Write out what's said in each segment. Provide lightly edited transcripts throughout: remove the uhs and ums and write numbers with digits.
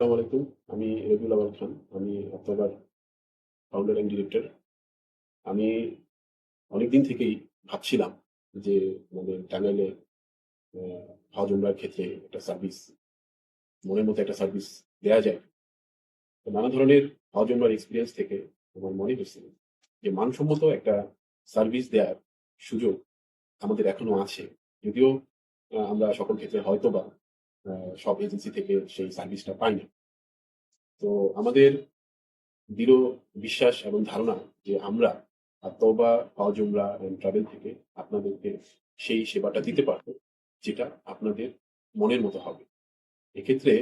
আসসালামু আলাইকুম। আমি রবিউল আওয়াল খান। আমি আপনার ফাউন্ডার অ্যান্ড ডিরেক্টর। আমি অনেকদিন থেকেই ভাবছিলাম যে মানে টাঙ্গাইলে আ হজ উমরার ক্ষেত্রে একটা সার্ভিস, মনের মতো একটা সার্ভিস দেয়া যায়। তো নানা ধরনের হজ উমরার এক্সপেরিয়েন্স থেকে আমার মনে হয়েছিল যে মানসম্মত একটা সার্ভিস দেয়ার সুযোগ আমাদের এখনো আছে। যদিও আমরা সকল ক্ষেত্রে হয়তোবা আ সব এজেন্সি থেকে সেই সার্ভিসটা পাই না। তো আমাদের দৃঢ় বিশ্বাস এবং ধারণা যে আমরা তওবা, হজ, উমরা এন্ড ট্রাভেল থেকে আপনাদেরকে সেই সেবাটা দিতে পারব, যেটা আপনাদের মনের মতো হবে। এক্ষেত্রে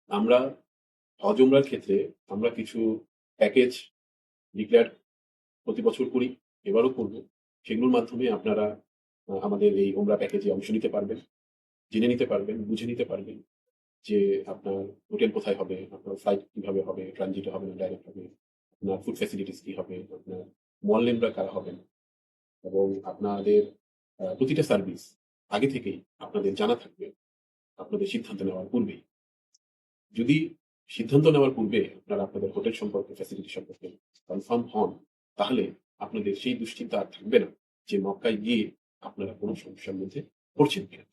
আমরা হজ, উমরার ক্ষেত্রে আমরা কিছু প্যাকেজ ডিক্লেয়ার প্রতি বছর করি, এবারও করব। সেগুলোর মাধ্যমে আপনারা আমাদের এই উমরা প্যাকেজে অংশ নিতে পারবেন, জেনে নিতে পারবেন, বুঝে নিতে পারবেন যে আপনার হোটেল কোথায় হবে, আপনার ফ্লাইট কিভাবে হবে, ট্রানজিট হবে না ডাইরেক্ট হবে, আপনার ফুড ফ্যাসিলিটিস কি হবে, আপনার মোয়াল্লেমরা কারা হবেন এবং আপনাদের প্রতিটা সার্ভিস আগে থেকেই আপনাদের জানা থাকবে আপনাদের সিদ্ধান্ত নেওয়ার পূর্বেই। যদি সিদ্ধান্ত নেওয়ার পূর্বে আপনারা আপনাদের হোটেল সম্পর্কে, ফ্যাসিলিটি সম্পর্কে কনফার্ম হন, তাহলে আপনাদের সেই দুশ্চিন্তা আর থাকবে না যে মক্কায় গিয়ে আপনারা কোনো সমস্যার মধ্যে পড়ছেন কিনা।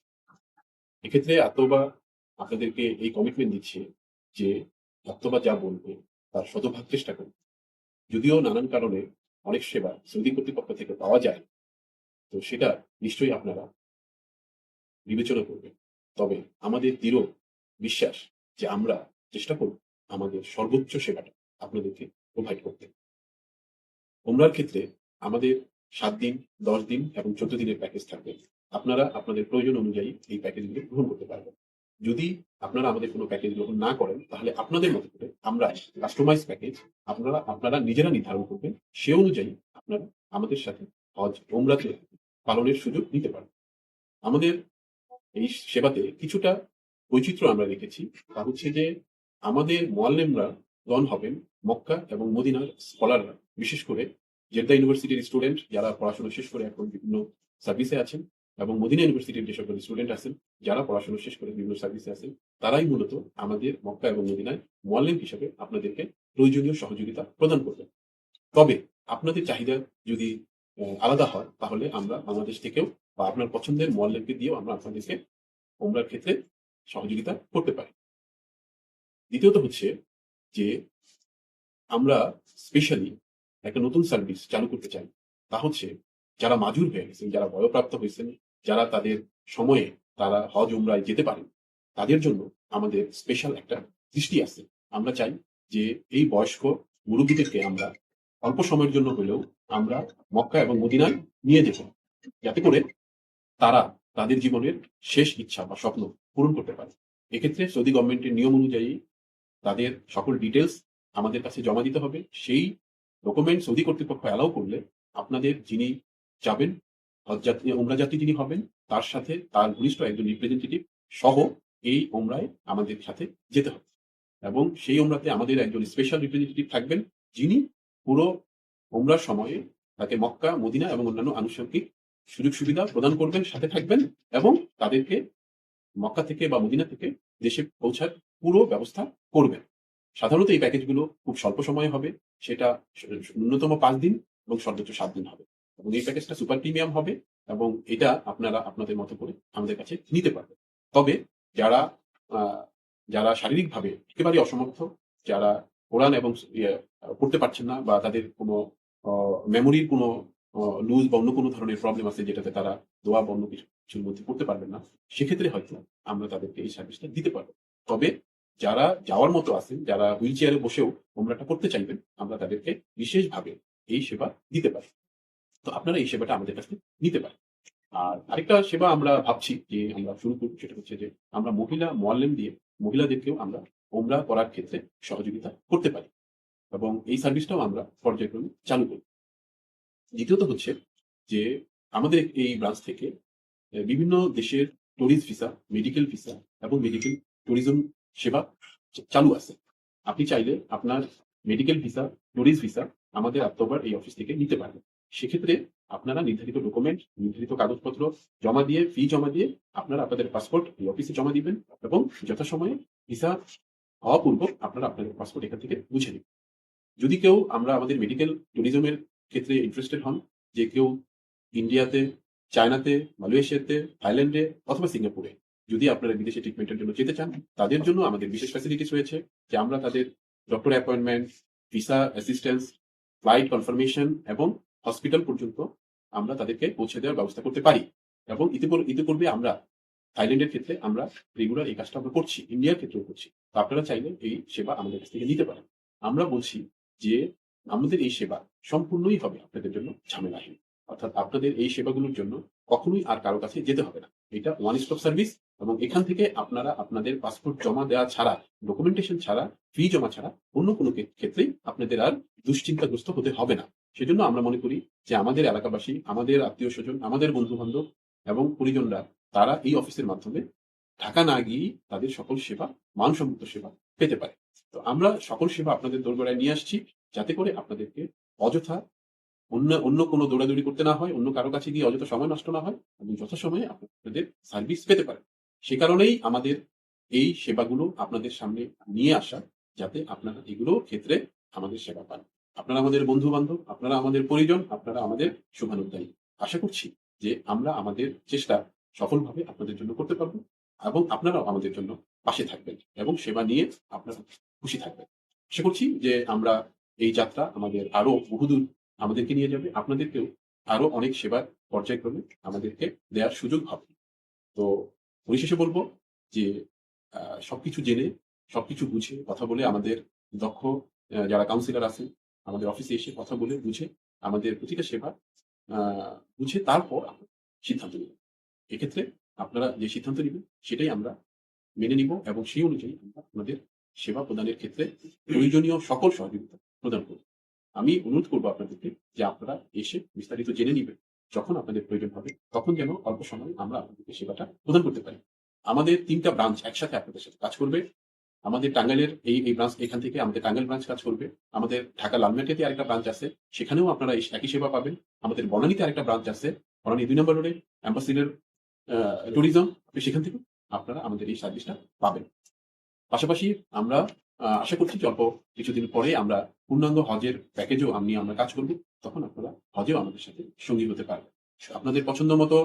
এক্ষেত্রে আত্মবা আপনাদেরকে এই কমিটমেন্ট দিচ্ছে যে আত্মবা যা বলবে তার শতভাগ চেষ্টা করবে। যদিও নানান কারণে অনেক সেবা সৌদি কর্তৃপক্ষ থেকে পাওয়া যায়, তো সেটা নিশ্চয়ই আপনারা বিবেচনা করবেন। তবে আমাদের দৃঢ় বিশ্বাস যে আমরা চেষ্টা করব আমাদের সর্বোচ্চ সেবাটা আপনাদেরকে প্রোভাইড করতে। উমরার ক্ষেত্রে আমাদের ৭ দিন, ১০ দিন এবং ১৪ দিনের প্যাকেজ থাকবে। আপনারা আপনাদের প্রয়োজন অনুযায়ী এই প্যাকেজগুলো গ্রহণ করতে পারবেন। যদি আপনারা আমাদের কোনো প্যাকেজ গ্রহণ না করেন, তাহলে আপনাদের মতো করে আমরা কাস্টমাইজ প্যাকেজ আপনারা আপনারা নিজেরা নির্ধারণ করবেন। সে অনুযায়ী আপনারা আমাদের সাথে হজ, উমরাতে পালনের সুযোগ নিতে পারবেন। আমাদের এই সেবাতে কিছুটা বৈচিত্র্য আমরা রেখেছি। তা হচ্ছে যে আমাদের মোয়াল্লেমরা গণ হবেন মক্কা এবং মদিনার স্কলাররা। বিশেষ করে জেদ্দা ইউনিভার্সিটির স্টুডেন্ট যারা পড়াশোনা শেষ করে এখন বিভিন্ন সার্ভিসে আছেন এবং মদিনা ইউনিভার্সিটির যে সকল স্টুডেন্ট আছেন, যারা পড়াশোনা শেষ করে বিভিন্ন সার্ভিসে আছেন, তারাই মূলত আমাদের মক্কা এবং মদিনায় মোয়াল্লেম হিসেবে আপনাদেরকে প্রয়োজনীয় সহযোগিতা প্রদান করবেন। তবে আপনাদের চাহিদা যদি আলাদা হয়, তাহলে আমরা বাংলাদেশ থেকেও বা আপনার পছন্দের মোয়াল্লেমকে দিয়েও আমরা আপনাদেরকে উমরার ক্ষেত্রে সহযোগিতা করতে পারি। দ্বিতীয়ত হচ্ছে যে আমরা স্পেশালি একটা নতুন সার্ভিস চালু করতে চাই। তা হচ্ছে যারা মাজুর হয়ে গেছেন, যারা বয়ঃপ্রাপ্ত হয়েছেন, যারা তাদের সময়ে তারা হজ উমরায় যেতে পারেন, তাদের জন্য আমাদের স্পেশাল একটা দৃষ্টি আছে। আমরা চাই যে এই বয়স্ক মুরুব্বিদেরকে আমরা অল্প সময়ের জন্য হলেও আমরা মক্কা এবং মদিনায় নিয়ে যেতে, যাতে করে তারা তাদের জীবনের শেষ ইচ্ছা বা স্বপ্ন পূরণ করতে পারে। এক্ষেত্রে সৌদি গভর্নমেন্টের নিয়ম অনুযায়ী তাদের সকল ডিটেইলস আমাদের কাছে জমা দিতে হবে। সেই ডকুমেন্ট সৌদি কর্তৃপক্ষ অ্যালাও করলে আপনাদের যিনি যাবেন, হজ যাত্রী, উমরা যাত্রী যিনি হবেন, তার সাথে তার ঘনিষ্ঠ একজন রিপ্রেজেন্টেটিভ সহ এই উমরায় আমাদের সাথে যেতে হবে। এবং সেই উমরাতে আমাদের একজন স্পেশাল রিপ্রেজেন্টেটিভ থাকবেন, যিনি পুরো উমরার সময়ে তাকে মক্কা, মদিনা এবং অন্যান্য আনুষঙ্গিক সুযোগ সুবিধা প্রদান করবেন, সাথে থাকবেন এবং তাদেরকে মক্কা থেকে বা মদিনা থেকে দেশে পৌঁছার পুরো ব্যবস্থা করবেন। সাধারণত এই প্যাকেজগুলো খুব স্বল্প সময়ে হবে। সেটা ন্যূনতম ৫ দিন এবং সর্বোচ্চ ৭ দিন হবে। এবং এই প্যাকেজটা সুপার প্রিমিয়াম হবে এবং এটা আপনারা আপনাদের মতো করে আমাদের কাছে নিতে পারবেন। তবে যারা আ যারা শারীরিকভাবে একেবারেই অসমর্থ, যারা কোরআন এবং পড়তে পারছেন না বা তাদের কোনো অ মেমোরির কোনো লুজ বা অন্য কোনো ধরনের প্রবলেম আছে যেটাতে তারা দোয়া বা অন্য কিছুর মধ্যে পড়তে পারবেন না, সেক্ষেত্রে হয়তো আমরা তাদেরকে এই সার্ভিসটা দিতে পারব। তবে যারা যাওয়ার মতো আছেন, যারা হুইল চেয়ারে বসেও উমরাটা করতে চাইবেন, আমরা তাদেরকে বিশেষভাবে এই সেবা দিতে পারি। তো আপনারা এই সেবাটা আমাদের কাছ থেকে নিতে পারেন। আর আরেকটা সেবা আমরা ভাবছি যে আমরা শুরু করব, সেটা হচ্ছে যে আমরা মহিলা মোয়াল্লেম দিয়ে মহিলাদেরকেও আমরা উমরা করার ক্ষেত্রে সহযোগিতা করতে পারি এবং এই সার্ভিসটাও আমরা পর্যায়ক্রমে চালু করব। দ্বিতীয়ত হচ্ছে যে আমাদের এই ব্রাঞ্চ থেকে বিভিন্ন দেশের টুরিস্ট ভিসা, মেডিকেল ভিসা এবং মেডিকেল ট্যুরিজম সেবা চালু আছে। আপনি চাইলে আপনার মেডিকেল ভিসা, টুরিস্ট ভিসা আমাদের আত্মবার এই অফিস থেকে নিতে পারবেন। সেক্ষেত্রে আপনারা নির্ধারিত ডকুমেন্ট, নির্ধারিত কাগজপত্র জমা দিয়ে, ফি জমা দিয়ে আপনারা আপনাদের পাসপোর্ট এই অফিসে জমা দিবেন এবং যথাসময়ে ভিসা হওয়া পূর্বক আপনারা আপনাদের পাসপোর্ট এখান থেকে বুঝে নিন। যদি কেউ আমরা আমাদের মেডিকেল ট্যুরিজমের ক্ষেত্রে ইন্টারেস্টেড হন, যে কেউ ইন্ডিয়াতে, চায়নাতে, মালয়েশিয়াতে, থাইল্যান্ডে অথবা সিঙ্গাপুরে যদি আপনারা বিদেশে ট্রিটমেন্টের জন্য যেতে চান, তাদের জন্য আমাদের বিশেষ ফ্যাসিলিটিস রয়েছে যে আমরা তাদের doctor appointment, visa assistance, flight confirmation এবং হসপিটাল পর্যন্ত আমরা তাদেরকে পৌঁছে দেওয়ার ব্যবস্থা করতে পারি। এবং ইতিপূর্বে আমরা থাইল্যান্ডের ক্ষেত্রে আমরা রেগুলার এই কাজটা আমরা করছি, ইন্ডিয়ার ক্ষেত্রেও করছি। তো আপনারা চাইলে এই সেবা আমাদের কাছ থেকে নিতে পারেন। আমরা বলছি যে আমাদের এই সেবা সম্পূর্ণই হবে আপনাদের জন্য ঝামেলাহীন। অর্থাৎ আপনাদের এই সেবাগুলোর জন্য কখনোই আর কারো কাছে যেতে হবে না। এটা ওয়ান স্টপ সার্ভিস এবং এখান থেকে আপনারা আপনাদের পাসপোর্ট জমা দেওয়া ছাড়া, ডকুমেন্টেশন ছাড়া, ফি জমা ছাড়া অন্য কোনো ক্ষেত্রেই আপনাদের আর দুশ্চিন্তাগ্রস্ত হতে হবে না। সেজন্য আমরা মনে করি যে আমাদের এলাকাবাসী, আমাদের আত্মীয়স্বজন, আমাদের বন্ধু-বান্ধব এবং পরিজনরা তারা এই অফিসের মাধ্যমে ঢাকা না গিয়েই তাদের সকল সেবা, মানসম্মত সেবা পেতে পারে। তো আমরা সকল সেবা আপনাদের দোরগোড়ায় নিয়ে আসছি, যাতে করে আপনাদেরকে অযথা অন্য অন্য কোনো দৌড়াদৌড়ি করতে না হয়, অন্য কারো কাছে গিয়ে অযথা সময় নষ্ট না হয় এবং যথাসময়ে আপনাদের সার্ভিস পেতে পারেন। সে কারণেই আমাদের এই সেবাগুলো আপনাদের সামনে নিয়ে আসা, যাতে আপনারা এগুলো ক্ষেত্রে আমাদের সেবা পান। আপনারা আমাদের বন্ধু-বান্ধব, আপনারা আমাদের পরিজন, আপনারা আমাদের শুভানুধ্যায়ী। আশা করছি যে আমরা আমাদের চেষ্টা সফলভাবে আপনাদের জন্য করতে পারব এবং আপনারাও আমাদের জন্য পাশে থাকবেন এবং সেবা নিয়ে আপনারা খুশি থাকবেন। আশা করছি যে আমরা এই যাত্রা আমাদের আরো বহুদূর আমাদেরকে নিয়ে যাবে। আপনাদেরকেও আরো অনেক সেবার পর্যায়ক্রমে আমাদেরকে দেয়ার সুযোগ হবে। তো পরিশেষে বলব যে সবকিছু জেনে, সবকিছু বুঝে কথা বলে আমাদের দক্ষ যারা কাউন্সিলর আছেন, আমাদের অফিসে এসে কথা বলে বুঝে আমাদের প্রতিটা সেবা আ বুঝে তারপর আপনারা সিদ্ধান্ত নিবেন। এক্ষেত্রে আপনারা যে সিদ্ধান্ত নিবেন সেটাই আমরা মেনে নিব এবং সেই অনুযায়ী আমরা আপনাদের সেবা প্রদানের ক্ষেত্রে প্রয়োজনীয় সকল সহযোগিতা প্রদান করব। আমি অনুরোধ করব আপনাদেরকে যে আপনারা এসে বিস্তারিত জেনে নিবেন। যখন আপনাদের প্রয়োজন হবে তখন যেন অল্প সময়ে আমরা আপনাদেরকে সেবাটা প্রদান করতে পারি। আমাদের ৩ টা ব্রাঞ্চ একসাথে আপনাদের সাথে কাজ করবে। আমাদের টাঙ্গাইলের এই ব্রাঞ্চ এখান থেকে আমাদের টাঙ্গাইল ব্রাঞ্চ কাজ করবে। আমাদের ঢাকা লালমাটিয়াতে আরেকটা ব্রাঞ্চ আছে। সেখানেও আপনারা একই সেবা পাবেন। আমাদের বনানীতে আরেকটা ব্রাঞ্চ আছে। বনানী ২ নম্বর রোডে অ্যাম্বাসিডর আ ট্যুরিজম, আপনি সেখান থেকেও আপনারা আমাদের এই সার্ভিসটা পাবেন। পাশাপাশি আমরা আশা করছি যে অল্প কিছুদিন পরে আমরা পূর্ণাঙ্গ হজের প্যাকেজও নিয়ে আমরা কাজ করব। তখন আপনারা হজেও আমাদের সাথে সঙ্গী হতে পারবেন। আপনাদের পছন্দ মতো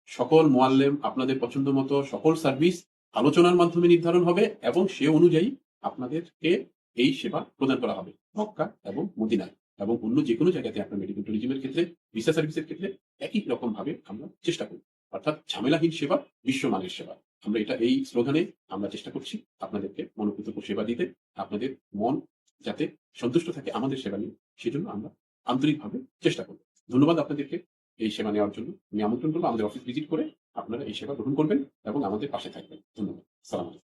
সকল মোয়াল্লেম, আপনাদের পছন্দ মতো সকল সার্ভিস আলোচনার মাধ্যমে নির্ধারণ হবে এবং সে অনুযায়ী আপনাদেরকে এই সেবা প্রদান করা হবে মক্কা এবং মদিনায় এবং অন্য যেকোনো জায়গাতে আপনার মেডিকেল ট্যুরিজমের ক্ষেত্রে, ভিসা সার্ভিসের ক্ষেত্রে একই রকমভাবে আমরা চেষ্টা করব। অর্থাৎ ঝামেলাহীন সেবা, বিশ্বমানের সেবা। আমরা এই স্লোগানে আমরা চেষ্টা করছি আপনাদেরকে মনোপুত সেবা দিতে, আপনাদের মন যাতে সন্তুষ্ট থাকে আমাদের সেবা নিয়ে, সেজন্য আমরা আন্তরিকভাবে চেষ্টা করব। ধন্যবাদ আপনাদেরকে এই সেবা নেওয়ার জন্য। আমি আমন্ত্রণ করব আমাদের অফিস ভিজিট করে আপনারা এই সেবা গ্রহণ করবেন এবং আমাদের পাশে থাকবেন। ধন্যবাদ। সালাম আলাইকুম।